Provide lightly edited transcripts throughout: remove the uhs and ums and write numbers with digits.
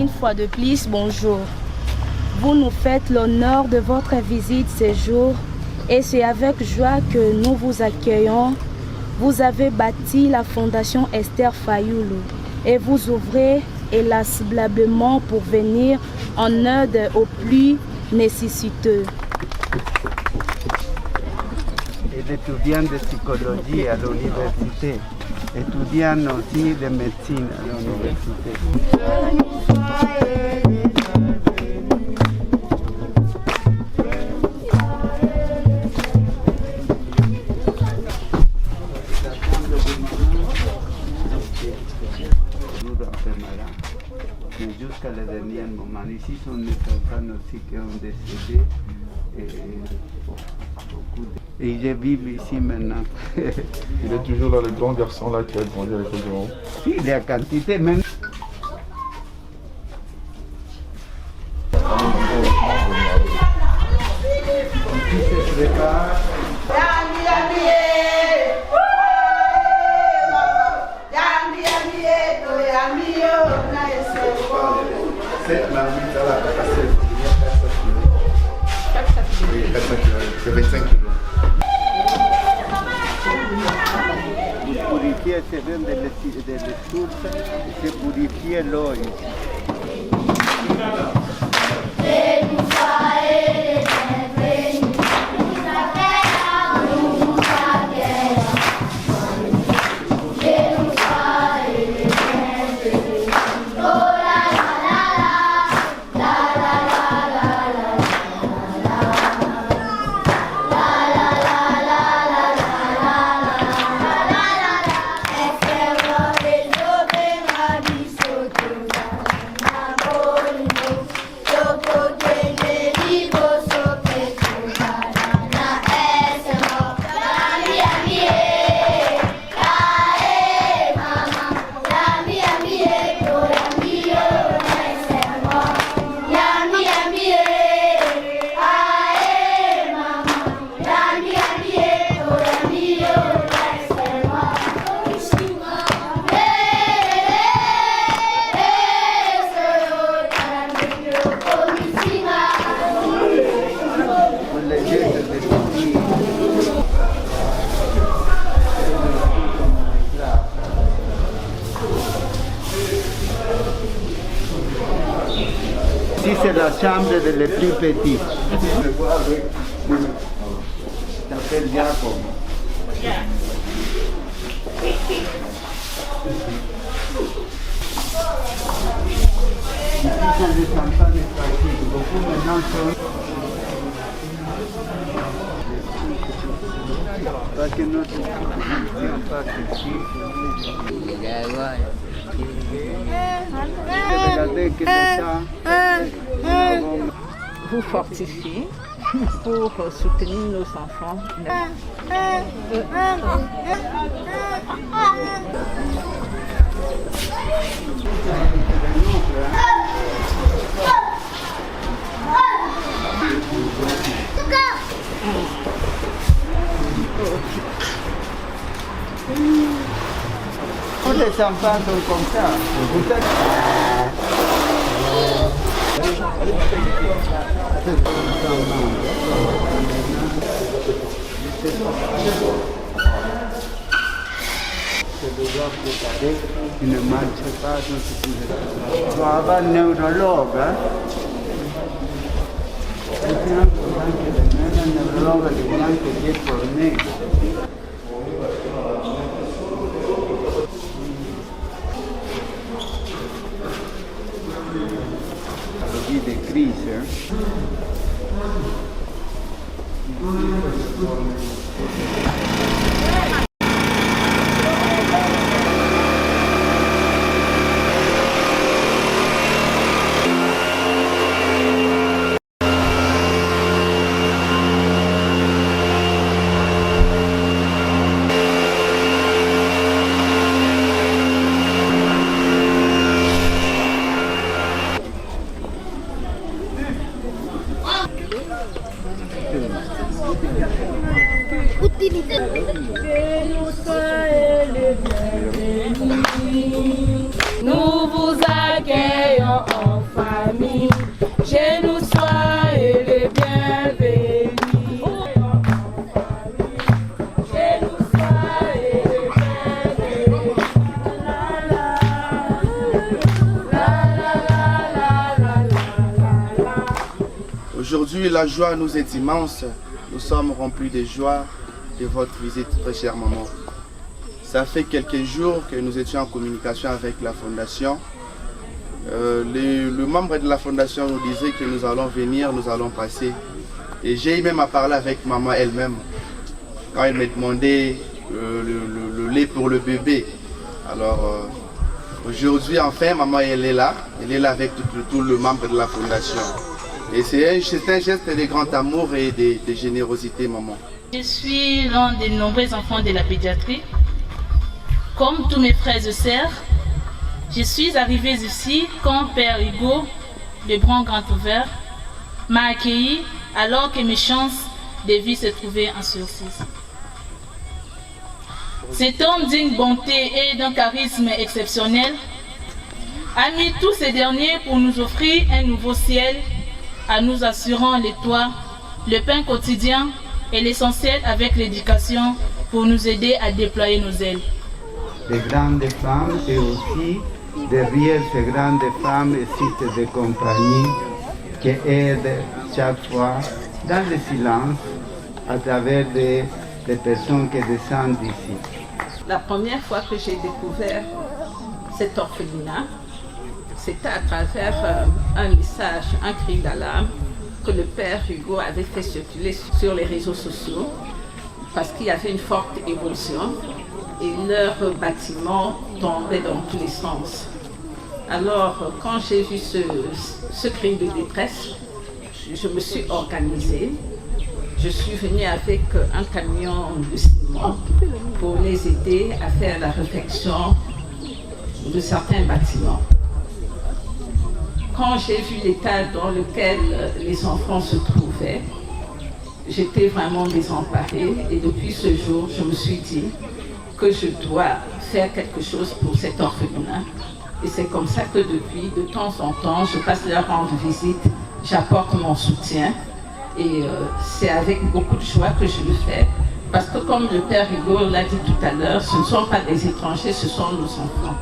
une fois de plus, bonjour. Vous nous faites l'honneur de votre visite ce jour et c'est avec joie que nous vous accueillons. Vous avez bâti la fondation Esther Fayoulou et vous ouvrez inlassablement pour venir en aide aux plus nécessiteux. Il est étudiant de psychologie à l'université, étudiant aussi de médecine à l'université. Mais jusqu'à le dernier moment, ici sont des enfants aussi qui ont décédé. Et je vis ici maintenant. Il est toujours là, le grand garçon là qui a grandi avec les grands. Si, il y a quantité même. Ici se prépare. C'est la vie de la cassette. C'est 25 kilos. Purifier c'est bien des sources, c'est purifier l'eau. Ici c'est la chambre des plus petits. S'appelle Jacob. Ici sont des enfants fragiles. Beaucoup maintenant sont... Parce que notre situation passe ici. Regardez que vous fortifiez pour soutenir nos enfants. Tous les enfants sont comme ça. Vous êtes... Il ne marche pas, il doit avoir un neurologue. Un neurologue qui est formé. Des crises. Nous vous accueillons en Aujourd'hui, la joie nous est immense. Nous sommes remplis de joie de votre visite, très chère maman. Ça fait quelques jours que nous étions en communication avec la Fondation. Le membre de la Fondation nous disait que nous allons venir, nous allons passer. Et j'ai même à parler avec maman elle-même quand elle me demandait le lait pour le bébé. Alors aujourd'hui, enfin, maman elle est là avec tout le membre de la Fondation. Et c'est un geste de grand amour et de générosité, maman. Je suis l'un des nombreux enfants de la pédiatrie. Comme tous mes frères et sœurs, je suis arrivée ici quand Père Hugo, le grand ouvert, m'a accueilli alors que mes chances de vie se trouvaient en sursis. Cet homme d'une bonté et d'un charisme exceptionnel a mis tous ces derniers pour nous offrir un nouveau ciel en nous assurant les toits, le pain quotidien et l'essentiel avec l'éducation pour nous aider à déployer nos ailes. De grandes femmes et aussi derrière ces grandes femmes existent des compagnies qui aident chaque fois dans le silence à travers des personnes qui descendent d'ici. La première fois que j'ai découvert cet orphelinat, c'était à travers un message, un cri d'alarme que le père Hugo avait fait circuler sur les réseaux sociaux parce qu'il y avait une forte évolution et leur bâtiment tombait dans tous les sens. Alors, quand j'ai vu ce cri de détresse, je me suis organisée. Je suis venue avec un camion de ciment pour les aider à faire la réfection de certains bâtiments. Quand j'ai vu l'état dans lequel les enfants se trouvaient, j'étais vraiment désemparée et depuis ce jour, je me suis dit que je dois faire quelque chose pour cet orphelinat. Et c'est comme ça que depuis, de temps en temps, je passe leur rendre visite, j'apporte mon soutien et c'est avec beaucoup de joie que je le fais. Parce que comme le père Hugo l'a dit tout à l'heure, ce ne sont pas des étrangers, ce sont nos enfants.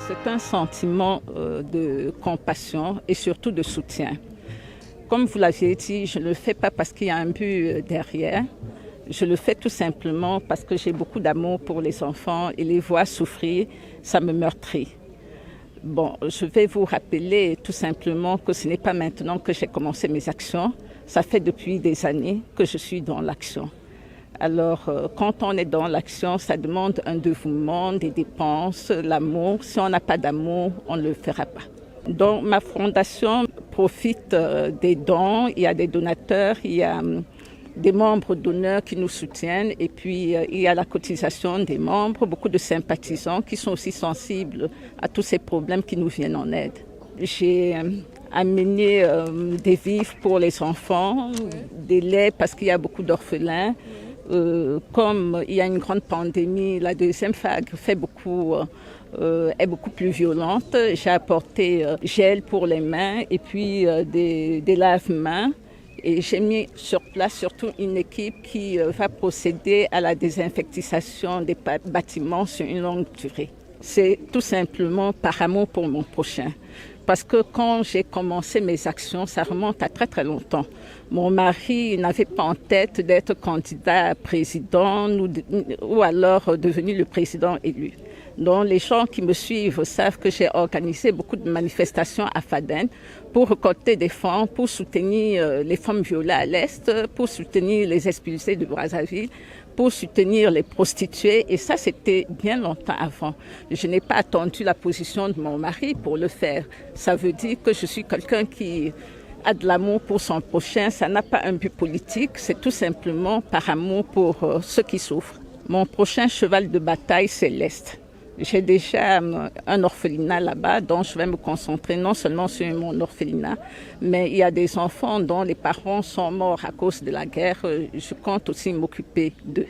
C'est un sentiment de compassion et surtout de soutien. Comme vous l'avez dit, je ne le fais pas parce qu'il y a un but derrière. Je le fais tout simplement parce que j'ai beaucoup d'amour pour les enfants et les voir souffrir, ça me meurtrit. Bon, je vais vous rappeler tout simplement que ce n'est pas maintenant que j'ai commencé mes actions. Ça fait depuis des années que je suis dans l'action. Alors, quand on est dans l'action, ça demande un dévouement, des dépenses, l'amour. Si on n'a pas d'amour, on ne le fera pas. Donc, ma fondation profite des dons. Il y a des donateurs, il y a des membres d'honneur qui nous soutiennent. Et puis, il y a la cotisation des membres, beaucoup de sympathisants qui sont aussi sensibles à tous ces problèmes qui nous viennent en aide. J'ai amené des vivres pour les enfants, des laits parce qu'il y a beaucoup d'orphelins. Comme il y a une grande pandémie, la deuxième vague est beaucoup plus violente. J'ai apporté gel pour les mains et puis des lave-mains. Et j'ai mis sur place surtout une équipe qui va procéder à la désinfectation des bâtiments sur une longue durée. C'est tout simplement par amour pour mon prochain. Parce que quand j'ai commencé mes actions, ça remonte à très très longtemps. Mon mari n'avait pas en tête d'être candidat à président ou alors devenu le président élu. Donc les gens qui me suivent savent que j'ai organisé beaucoup de manifestations à Fadène pour récolter des fonds, pour soutenir les femmes violées à l'Est, pour soutenir les expulsés de Brazzaville, pour soutenir les prostituées. Et ça, c'était bien longtemps avant. Je n'ai pas attendu la position de mon mari pour le faire. Ça veut dire que je suis quelqu'un qui a de l'amour pour son prochain. Ça n'a pas un but politique, c'est tout simplement par amour pour ceux qui souffrent. Mon prochain cheval de bataille, c'est l'Est. J'ai déjà un orphelinat là-bas, dont je vais me concentrer non seulement sur mon orphelinat, mais il y a des enfants dont les parents sont morts à cause de la guerre. Je compte aussi m'occuper d'eux.